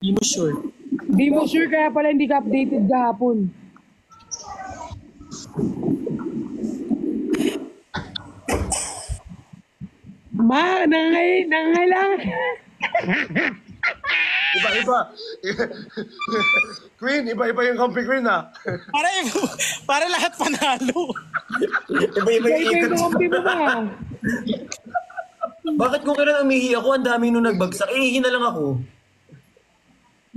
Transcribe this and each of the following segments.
Hindi mo sure. Di mo sure kaya pala hindi ka updated kahapon. Ma, nangailangan. Iba. Queen, iba yung kampi Queen ha. Para lahat panalo. Iba-iba yung Ikaw ikot. yung kampi mo ba? Bakit kung kailan umihi ako, ang dami nung nagbagsak, ihi na lang ako.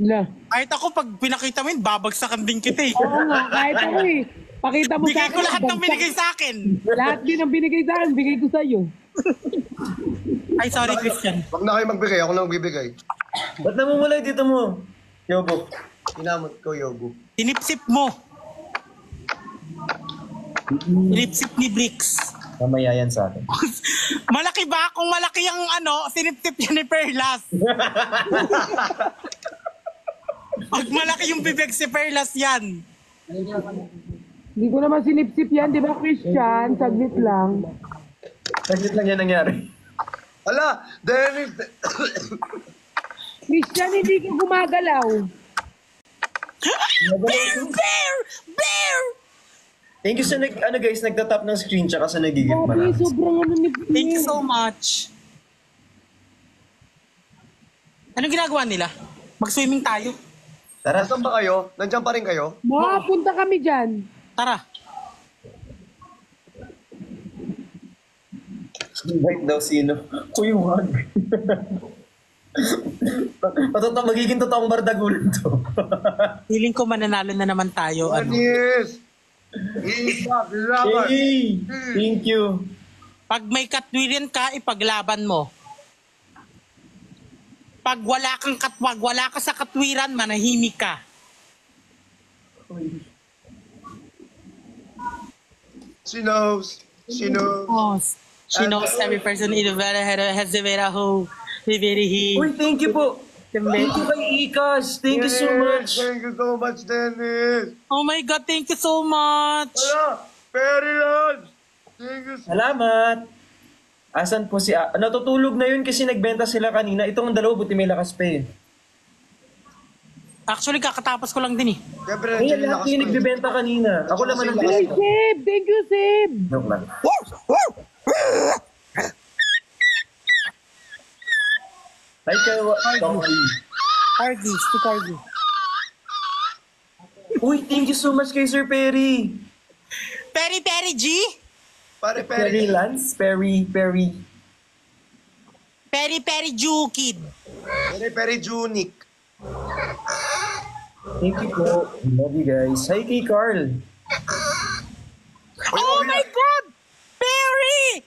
La. Kahit ako, pag pinakita mo yun, babagsakan din kita eh. Oo nga, kahit ako eh. Pakita mo sa Bigay akin. ko lahat ng bagsak. binigay sa akin. Lahat din ang binigay sa akin, bigay ko sa'yo. Ay, sorry, Christian. Wag na kayo magbigay, ako na magbibigay. Ba't namumulay dito mo? Yobo. Inamot ko, Yogo. Sinipsip mo. Sinipsip ni Bricks. Mamaya yan sa akin. Malaki ba? Kung malaki ang sinipsip yan ni Perlas. Pag malaki yung bibig si Perlas yan. Hindi ko naman sinipsip yan, di ba Christian? Saglit lang. Saglit lang yan nangyari. Ala, Dennis! Christian, hindi ka gumagalaw. Bear! Thank you sa guys, nagtatap ng screen tsaka sa nagigit Okay, marami. sobrang ni Thank you so much. Anong ginagawa nila? Mag-swimming tayo. Tara, Nasaan ba kayo? Nandiyan pa rin kayo? Ma, punta kami dyan. Tara. invite daw sino? Kuya, wag. Magiging totoong bardagulan to. Feeling ko mananalo na naman tayo. Dennis! Ilaban! Hey, thank you. Pag may katwiran ka, ipaglaban mo. Pag wala kang katwag, wala ka sa katwiran, manahimik ka. She knows. She knows. Oh, she knows every person in the very has the very who, the very he. Uy, thank you po. Thank you kay Ikas. Thank you so much. Thank you so much, Dennis. Oh my God, thank you so much. Ala, very large. Thank you so Salamat. Asan po si... natutulog na yun kasi nagbenta sila kanina. Itong dalawa, buti may lakas pa eh. Actually, kakatapos ko lang din eh. Siyempre, Ay, nandiyan yung lahat lakas yung ko. nagbibenta kanina. Ako naman ang Hey, Sib! Thank you, Sib! Joke lang. Ay, kayo... Cargi, si Cargi. Uy, thank you so much kay Sir Perry. Peri G? Pare, Perry Lance? Perry. Peri Jew Kid. Very Junic. Thank you po. Love you guys. Hi kay Carl. Oh my God! Perry!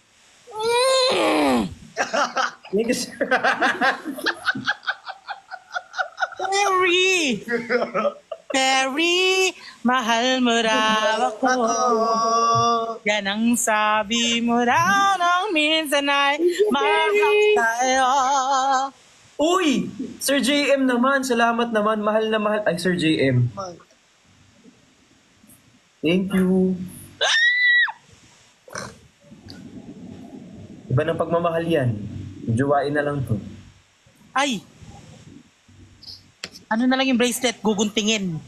Thank you, sir. Perry! Perry, mahal mo raw ako. Yan ang sabi mo raw nang minsan ay mahal tayo. Uy! Sir JM naman. Salamat naman. Mahal na mahal. Ay, Sir JM. Thank you. Iba ng pagmamahal yan. Jowain na lang to. Ay! Ano na lang yung bracelet? Guguntingin.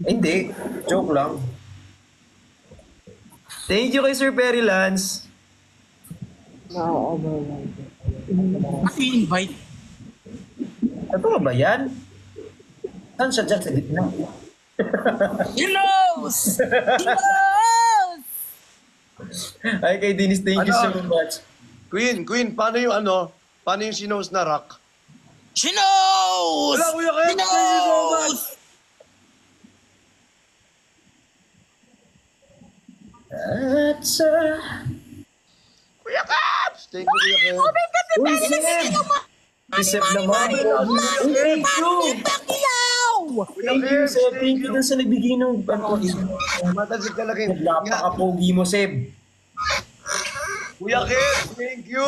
Hindi. Joke lang. Thank you kay Sir Perry Lance. Ano yung invite? Ito ba yan? Saan siya dyan sa gitna? He knows! He knows! Ay, kay Dennis, thank you so much. Queen, paano yung Paano yung sinos na rock? She knows! Wala, Kuya Ken. She Thank you so knows! At sa... Kuya Caps! Thank you, Kuya Ken. Uy, Seb! Seb naman. Thank you! Thank you, Seb. Thank you dun sa nagbigay ng... Matasig ka laki. Napaka-pogi mo, Seb. Kuya Ken, thank you.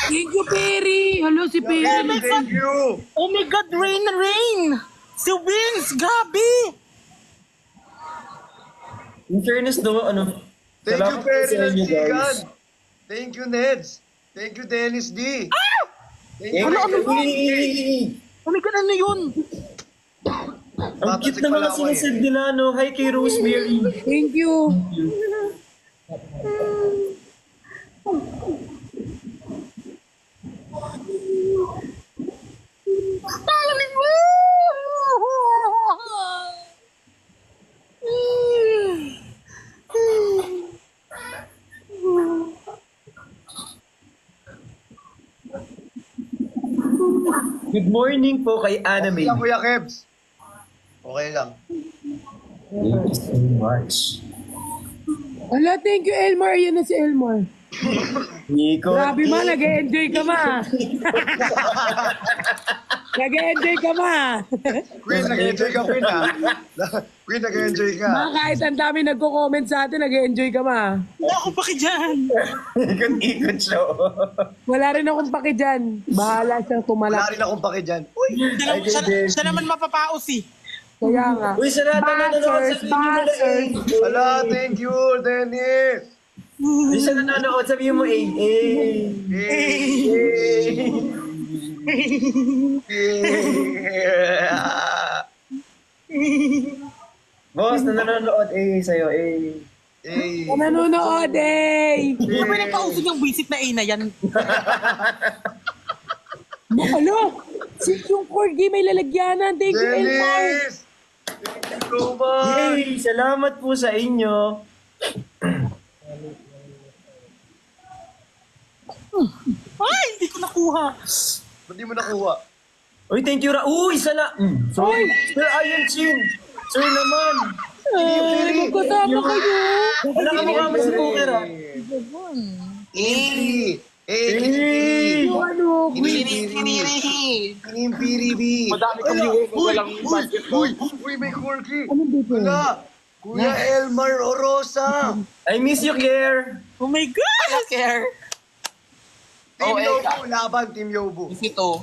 Thank you, Perry! Hello, si Perry! Thank you. Oh my God, Rain! Si Wins, grabe! In fairness, no, Thank you, salamat Perry sa inyo, Nansigan. guys. Thank you, Neds. Thank you, Dennis D. Oh my God, ano yun? Ang cute na mga sinasend nila, no? Hi kay Rosemary. Thank you. Good morning po kay Okay Anime. lang, Kuya Kebs. Okay lang. Thank you so much. Ala, thank you, Elmar. Ayan na si Elmar. Nico. Grabe ma, nag-e-enjoy ka ma. Nag-e-enjoy ka ma. Queen, nag-enjoy ka, Queen, ha? Queen, nag-enjoy ka. Ma, kahit ang dami nagko-comment sa atin, nag-e-enjoy ka ma. Wala akong paki dyan. Ikot-ikot siya. Wala rin akong paki dyan. Bahala siyang Wala tumalak. rin akong paki dyan. Siya naman mapapaos eh. Kaya nga. Uy, sa lahat na nanonood, Bashers, sabihin mo na bashers. Wala, thank you, Dennis. Uy, sa nanonood, sabihin mo Boss, na nanonood, sa'yo, Nanonood eh. Ano ba nagkausap yung visit na A na yan? Ano? Yung corgi may lalagyanan. Thank you, Elmar. Dennis! Thank you so much. Yay! Salamat po sa inyo. Ay, hindi ko nakuha. Ba't di mo nakuha? Uy, thank you, Uy, sorry. Sir Ian Chin. Sir naman. Ay, magkasama kayo. Wala ka mukha mo si Poker, ha? Impiri. Yung ano, Inimpiri. Madami kang viewers, walang budget. Uy, may corky. ano dito? Wala. Kuya Elmar Orosa. I miss you, Claire. Oh my God! Care. Team Yobu, laban Team Yobu. Ito.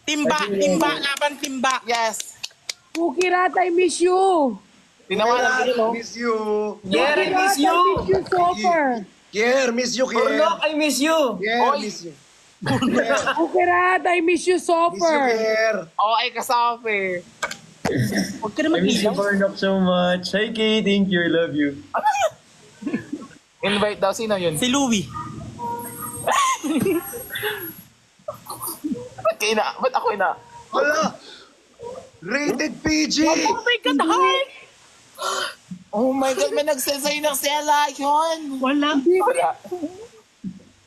Timba, laban timba. Yes. Cookie Rat, I miss you. Tinawalan ko yun, no? Miss you. Claire, I miss you. I miss you, Soper. Kier, miss you, Kier. Orlok, I miss you. Kier, miss you. Cookie Rat, I miss you, Miss you, Soper. Kier. Oo, ay kasama eh. Huwag ka I naman miss you, ilaw. Orlok, so much. Hi, Kay. Thank you. I love you. Invite daw. Sino yun? Si Louie. Ba't ako ina? Wala. Rated PG. Oh my God, heart! Oh my God, may nagsend sa'yo ng Sela. Yun. Wala. Wala.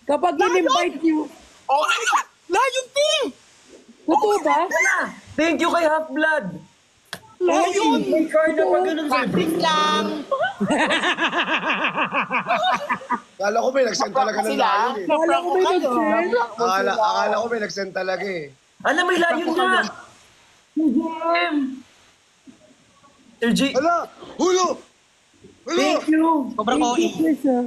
Kapag in-invite you, Oh my God. Layon team! totoo ba? Thank you kay Half-Blood. Layon! May card na pag ganun sa'yo. Practice lang. Akala ko may nag-send talaga ng Sila? layon eh. Wala ko may nag-send. Akala ko may nag-send talaga eh. Alam, may layon na. Sir J. Hala! Hulo! Hulo! Thank you. Sobrang OE. Yes, ah.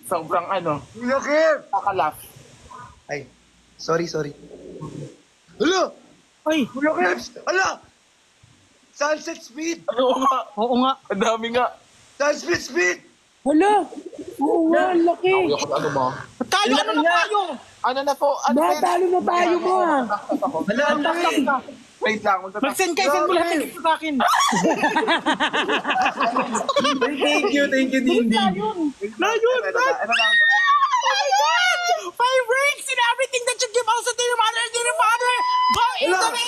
Sobrang Kuya Kier! kakalaf. Ay, sorry. Hala! Ay, Kuya Kier! Hala! Sunset Speed! Oo nga. oo nga. Ang dami nga. Sunset Speed! Hala. Oo nga, ang laki. Ano mo? Tayo, ano na tayo? Ano na po? Ano Talo na tayo mo ah. Hala, ang laki. Wait lang. Mag-send kayo, send mo lahat ng sa akin. Thank you, Ding Ding. Layon! Oh my God! 5 rings in everything that you give also to your mother and to your father. Go into the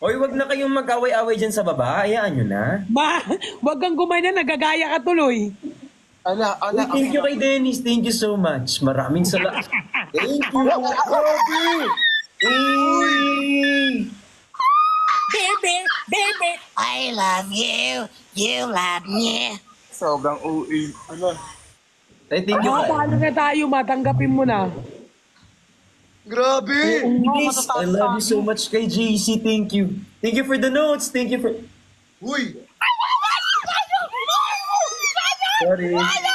Hoy, wag na kayong mag-away-away dyan sa baba. Hayaan nyo na. Wag kang gumanya, nagagaya ka tuloy. Uy, thank you kay Dennis. Thank you so much. Maraming salamat. Thank you. Baby, I love you. You love me. Sobrang uwi. Ay, thank you. Paano na tayo, matanggapin mo na. Grabe! Dennis, I love you so much kay JC. Thank you. Thank you for the notes. Thank you for... Uy! Sorry. Hala.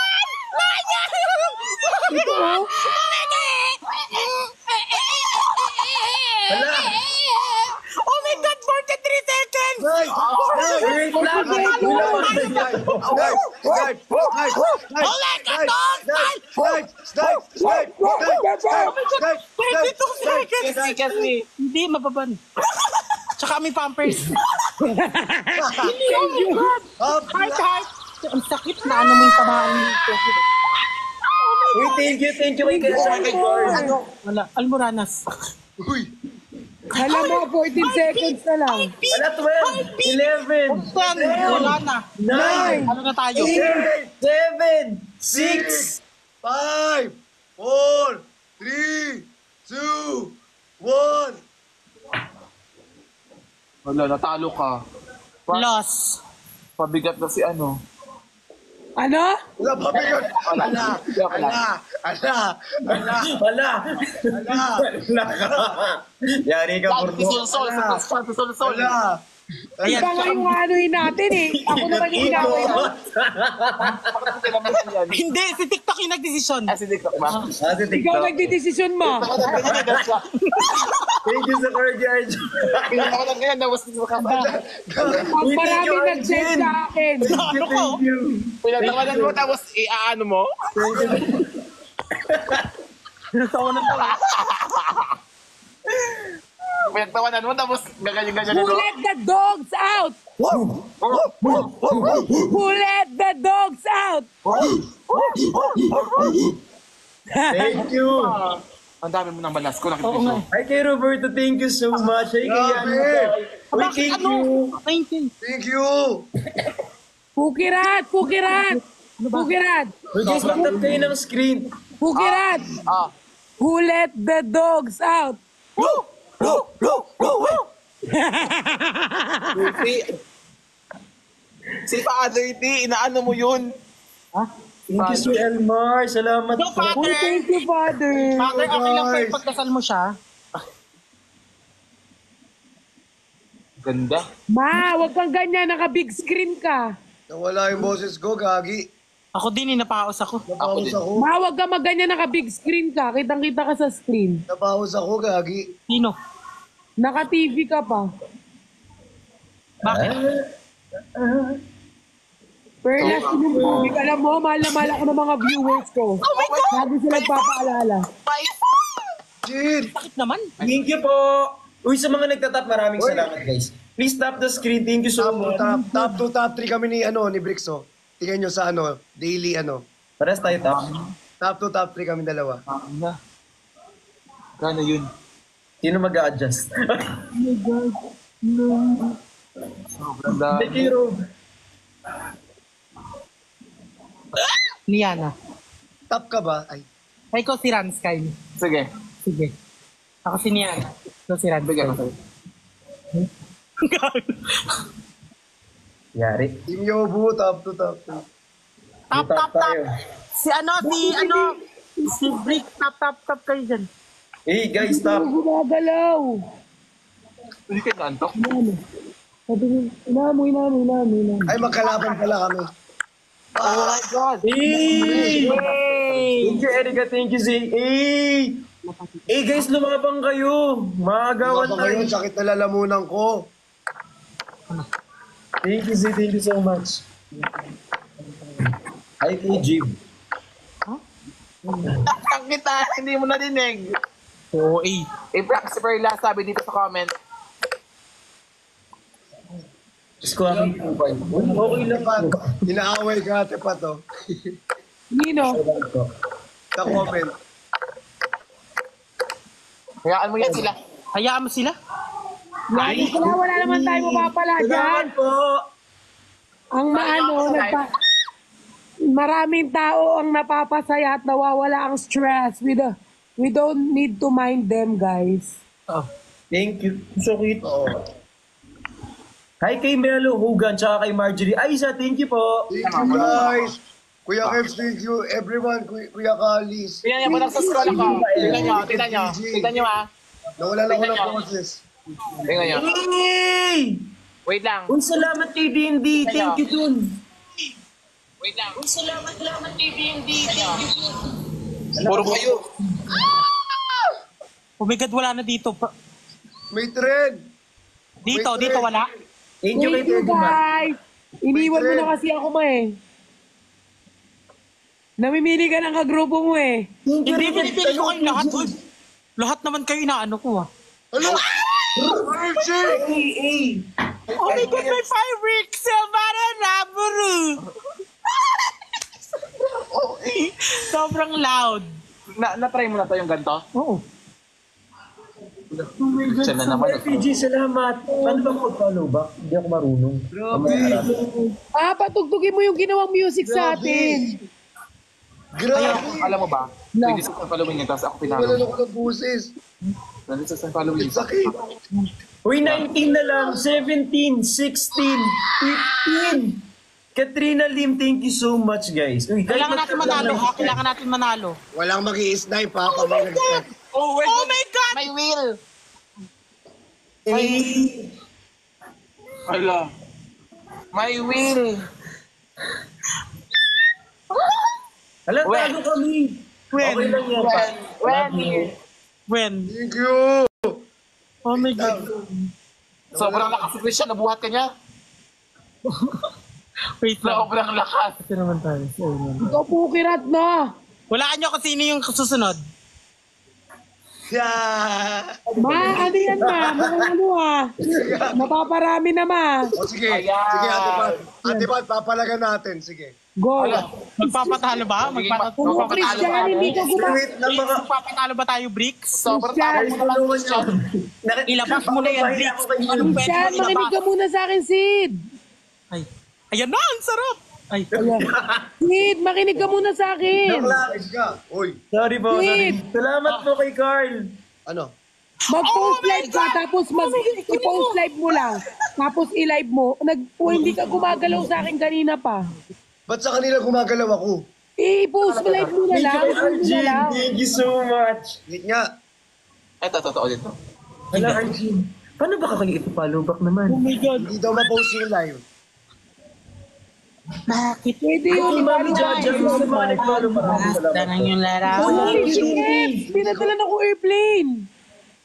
Oh my God, 40 Nice! Wait lang. Hindi, mababan. Tsaka may pampers. Heart. Ang sakit na ano mo yung tamaan nito. Wait, thank you kay George. Wala, Almoranas. Uy! Alam mo, 14 seconds na lang. Wala, 12, 11, Wala na. 9, Ano na tayo? 8, 7, 6. 5, 4, 3, 2, 1. Wala, natalo ka. Loss. Pabigat na si ano. Ano? Wala pa ba yun? Ala! Yari ka, Burdo. Sol. Ala! Iba nga yung anoin natin eh. Ako naman yung ginawin mo. Hindi, si TikTok yung nagdesisyon. Si TikTok ba? Ate Ikaw TikTok. nagdidesisyon mo. Thank you sa Kuya George. Ako lang ganyan, nawas dito ka ba? Ang marami nag-send sa akin. Ano ko? Pinatawanan mo, tapos iaano mo? Pinatawanan mo, tapos gaganyan-ganyan Who mo. let the dogs out? Who let the dogs out? Thank you. Ang dami mo ng balas ko, nakikita ko. Ay, kay Roberto, thank you so much. Ay, kay Grabe. Wait, thank you. Thank you! Pukirat! Pukirat! Pukirat! Uy, guys, matap kayo ng screen. Pukirat! Who let the dogs out? Si Father T, inaano mo yun? Thank you, Sir Elmar. Salamat No, po. Oh, thank you, Father. Father, okay lang pa yung pagdasal mo siya. Ganda. Ma, wag kang ganyan. Naka-big screen ka. Nawala yung boses ko, gagi. Ako din, napaos ako. Napaus ako. Ma, wag kang magganyan. Naka-big screen ka. Kitang-kita ka sa screen. Napaus ako, gagi. Sino? Naka-TV ka pa. Bakit? Perlas, hindi ka alam mo, mahal na mahal ako ng mga viewers ko. Oh my God! Lagi sila nagpapaalala. Jin! Bakit naman? Thank you po. Uy, sa mga nagtatap, maraming salamat, guys. Please tap the screen. Thank you so much. Top 2, top 3 kami ni Brixo. Tingnan nyo sa daily Paras tayo tap. Top 2, top 3 kami dalawa. Na. Gano yun? Sino mag-a-adjust? Sobrang dami. Thank you, Rob. Niana. Top ka ba? Ay. Ay, ko si Ran Sky. Sige. Sige. Ako si Niana. Ikaw si Ran. Bigyan ko sa'yo. Yari. Team Yobu, top 2, top 3. Tap. Si Brick, tap kayo dyan. Hey, guys, tap. Gumagalaw. Hindi kayo naantok. Sabi niya, inamoy. Ay, magkalaban pala kami. Oh my God. Hey! Thank you, Erika. Thank you, Zay. Hey! Hey, guys, lumabang kayo. Maagawan Baka kayo, tayo. sakit na lalamunan ko. Thank you, Zay. Thank you so much. Hi, kay Jim. Ang kita, hindi mo narinig. Oo, eh. I-practice si Perla, sabi dito sa comment. Diyos ko, aking kupay. Okay lang Tepat, inaaway ka, tepat Nino. Sa comment. Hayaan mo yan sila. Hayaan mo sila. Wala naman tayo mapapala dyan. Salamat po. Ang maraming tao ang napapasaya at nawawala ang stress. We don't need to mind them, guys. Thank you. So cute. Oo. Hi kay Melo Hugan, tsaka kay Marjorie Aiza. Thank you po. Thank you, guys. Kuya Kevs, thank you. Everyone, Kuya Kalis. Tingnan niyo, parang sa scroll ako. Tingnan niyo ah. Nawala lang ako ng process. Tingnan niyo. Hey! Wait lang. Uy, salamat kay D&D. Thank you dun. Wait lang. Salamat kay D&D. Puro kayo. Oh my God, wala na dito. May trend. Dito wala. Thank you kay Thank you, Teddy Ma. guys. Iniwan mo na kasi ako ma eh. Namimili ka ng kagrupo mo eh. Hindi, pinipili ko kayo lahat. Uy, lahat naman kayo inaano ko ah. Ano? Virgin! Oh my God, may fireworks! Silvana Naburu! Sobrang loud. Na-try mo na to yung ganito? Oo. Siya na naman. PG, salamat. Paano ba mag-follow back? Hindi ako marunong. Patugtugin mo yung ginawang music sa atin. Kaya, Grabe! alam mo ba? No. Pwede sa following niya, tapos ako Wala pinalo. na ako ng buses. Nandito sa following Ang sakit. Uy, 19 na lang. 17, 16, 15. Katrina Lim, thank you so much, guys. Uy, Kailangan natin manalo ha. Kailangan natin manalo. Walang mag-i-snipe ha. Pag may nag-snipe. Oh, wait, Oh my God! may wheel! Eh, Hala. May wheel! Alam, When? tago kami. When? Okay lang yan. When? When? Thank you! Oh my God. Sobrang lakas si Christian, nabuhat ka niya. Wait lang. Sobrang lakas. Ito naman tayo. Ikaw po kirat na. Walaan nyo kung sino yung susunod. Yeah. Ma, ano yan ma? Mukhang ano ah. Mapaparami na ma. O sige. Ayan. Sige, Ate Pat. Ate Pat, papalagan natin. Sige. Go. Magpapatalo ba? Kung Christian, hindi ka Wait lang mga... Magpapatalo ba tayo, Bricks? Sobrang Christian. tapos mo lang, Christian. Ilabas mo na yan, Bricks. Anong pwede Christian, mo makinig ka ilabas? muna sa akin, Sid. Ay. Ayan na, ang sarap. Ay. Sid, makinig ka muna sa akin. Ayos ka. Uy, Sorry po, sorry. Wait. Salamat po kay Carl. ano? Mag-post Oh my live ka, tapos i-post live mo lang. Tapos i-live mo. Hindi ka gumagalaw sa akin kanina pa. Ba't sa kanila gumagalaw ako? I-post live mo na Thank lang. you kay i-post mo na Arjun. lang. Thank you so much. Wait nga. Ito, totoo dito. Hala, Arjun. Paano ba kayo ito-follow back naman? Oh my God. Hindi daw ma-post yung live. Bakit? Pwede Ay, yun. Mami Jaja, yung sa mga nag-follow. Maraming Basta salamat. nang yung larawan. Uy, Chef! Pinadalan ako airplane.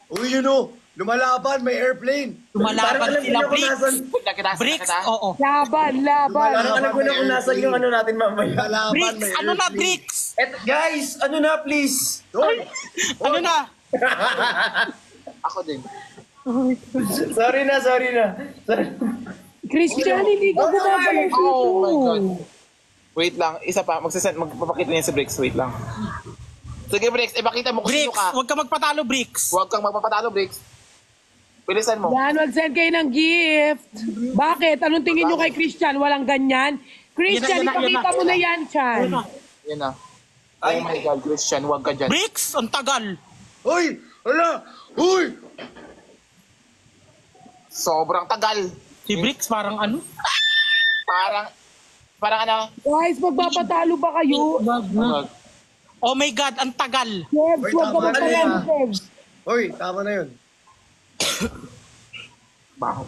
Uy, yun o. Lumalaban, may airplane. Parang Lumalaban alam sila, niyo kung Bricks. nasan- Bricks, oo. Laban. Parang alam ko na kung nasan yung ano natin mamaya. Lumalaban, Bricks, may ano na, airplane. Bricks? Eto, guys, ano na please? Uy, Ano na? Ako din. Sorry na. Sorry. Christian, hindi ka gumagalaw dito. Oh my God. Wait lang, isa pa. Magpapakita niya si Bricks. Wait lang. Sige, Bricks, ipakita mo kung sino Bricks, ka. huwag ka magpatalo, Bricks. Huwag kang magpapatalo, Bricks. Bilisan mo. Yan, mag-send kayo ng gift. Bakit? Anong tingin nyo kay Christian? Walang ganyan? Christian, Yan na, yan na, ipakita mo na yan, Chan. Yan na. Oh my God, Christian, huwag ka dyan. Bricks, ang tagal. uy, ala, uy. Sobrang tagal. Si Bricks parang ano? Parang ano? Guys, magpapatalo ba kayo? Oh my God, ang tagal. Chefs, Wait, huwag ka tama na magpatalo, yan. Chefs. Uy, tama na yun. Baho.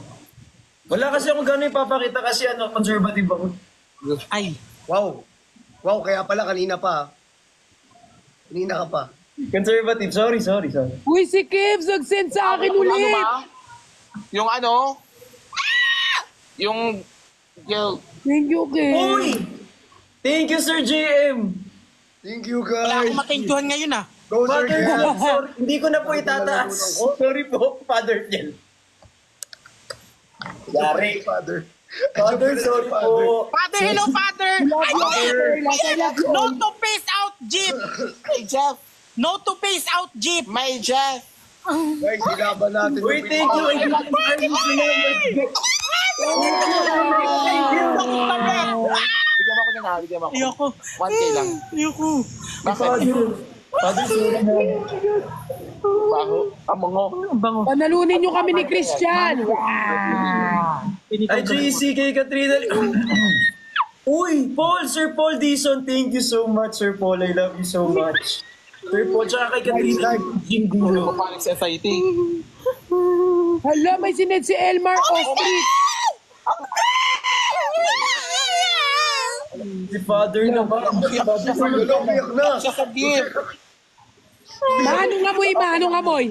Wala kasi ako gano'y ipapakita kasi ano, conservative ako. Ay, Wow. Wow, kaya pala kanina pa. Kanina ka pa. Conservative, sorry. Uy, si Kevs, nag-send sa akin Ano ulit. ba? Yung ano? Yung... Thank you, Kev. Uy! Thank you, Sir JM. Thank you, wala guys. akong matintuhan ngayon ah. Go, Sir Father Ken. Jel, sorry. Hindi ko na po itataas. Sorry po, Father Jel. Yari. Father. Father, sorry po. Father, hello, Father. Love you, Father. I love you No all. to face out, Jeep. May Jeff! No to face out, Jeep. May Jeff! Guys, ilaban natin. Uy, thank you. Ay, Bigyan mo ako niyan ha, bigyan mo ako. Ayoko. 1K lang. Ayoko. Bakit? Father, sorry na. Baho. Amongo. Ang bango. Panalunin nyo kami ni Christian. Ay, JC kay Katrina. Uy, Sir Paul Dison, thank you so much, Sir Paul. I love you so much. Sir Paul, tsaka kay Katrina. Hindi Ano pa panic sa SIT? Hala, may sined si Elmar Ostrit. Si Father na ba? Umiyak na. Siya sa gift. Manong amoy, manong amoy.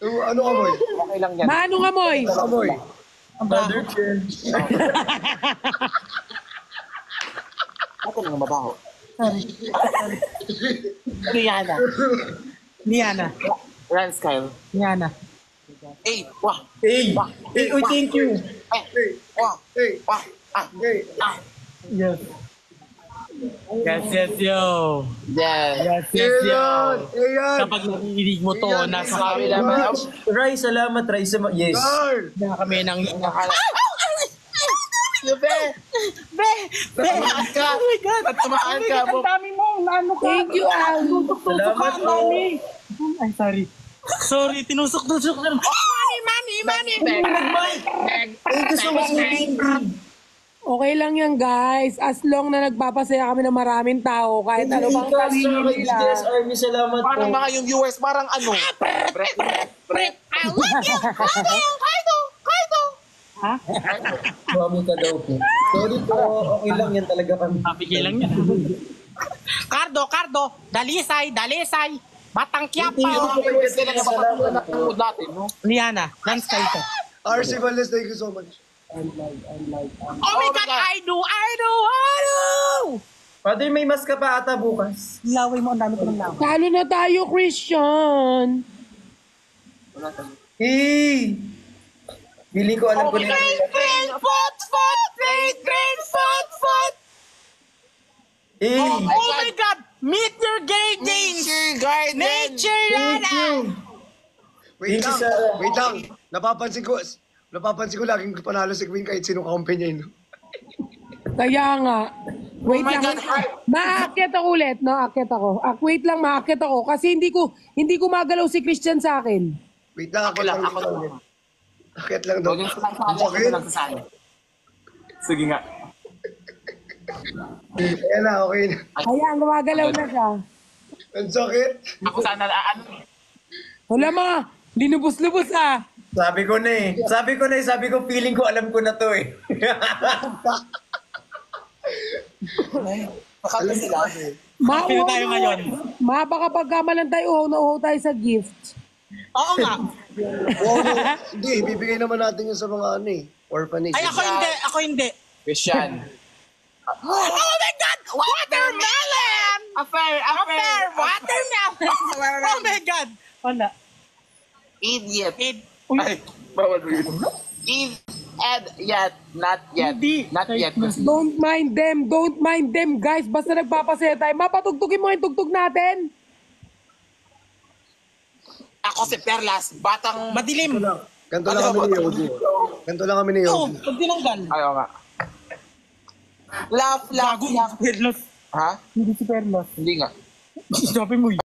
Ano amoy? Okay lang yan. Manong amoy. Amoy. Ang baho. Brother Ken. Ako nang mabaho. Liana. Liana. Rans Kyle. Liana. Eh, wah. Hey, hey, uy, thank you. Wah. Hey, Wah. Ah. hey. Yes. Yes, yo. Yeah. Yes, yo. Ayan! Kapag narinig mo to, Ayan, nasa Sabi kami naman. Rai, salamat, Rai. Yes. Carl! na kami ng... Be! Be! Tatamaan ka! Oh my God! Tatamaan ka! Ang dami mo! Ano ka? Thank you, Al. Salamat Ang po. dami. Ay, sorry. Sorry, tinusok-tusok na. Money! Thank you so much, Rai. Okay lang yan, guys. As long na nagpapasaya kami ng maraming tao, kahit ano bang Kay sabihin nila. BTS Army, salamat po. Parang mga yung viewers, parang ano? Brett. I love you! Cardo! Ha? Mami ka daw po. Sorry po, okay lang yan talaga kami. Pabigay lang yan. Cardo! Dalisay! Batang Quiapo! Salamat po. Natin, no? Liana, dance tayo to. RC Valdez, thank you so much. Oh my God! I do! Father, may mas ka pa ata bukas. Laway mo, ang dami ko ng laway. Talo na tayo, Christian. Hey! Bili ko, alam ko na. Foot! Hey! Oh my God! Meet your gay games! Nature Garden! Nature Thank Yana! you! Wait Thank you, lang, Sarah. wait lang. Napapansin ko laging panalo si Queen kahit sino kakumpanya yun. Kaya nga. Wait Oh my lang. God. Maakyat ako ulit. No, akyat ako. Wait lang, maakyat ako. Kasi hindi ko magalaw si Christian sa akin. Wait lang, ako lang. Ako lang. Akit lang daw. Huwag yung sasali. Sige nga. Ayan na, okay na. Kaya gumagalaw na siya. Ang sakit. Ako sana, ano? Wala mga, linubos-lubos ah. Sabi ko feeling ko alam ko na to eh. Makata sila. Happy na tayo ngayon. Baka pagkamalan tayo, uhaw na uhaw tayo sa gift. Oo nga. Hindi, bibigay naman natin yun sa mga orphanage. Ay, ako hindi. Christian. Oh my God! Watermelon! Affair! Watermelon! Oh my God! Wala. Idiot. Uy, Ay, bawal mo yun. Yet. Not yet. Hindi. Not yet. Don't mind them guys. Basta nagpapasaya tayo. Mapatugtugin mo yung tugtog natin. Ako si Perlas, batang... madilim. Ganto lang kami ni Yogi. Oo, pag tinanggal. Ayaw nga. Laugh. Gago, Perlos. Ha? Hindi si Perlos. Hindi nga. Sabi mo yun.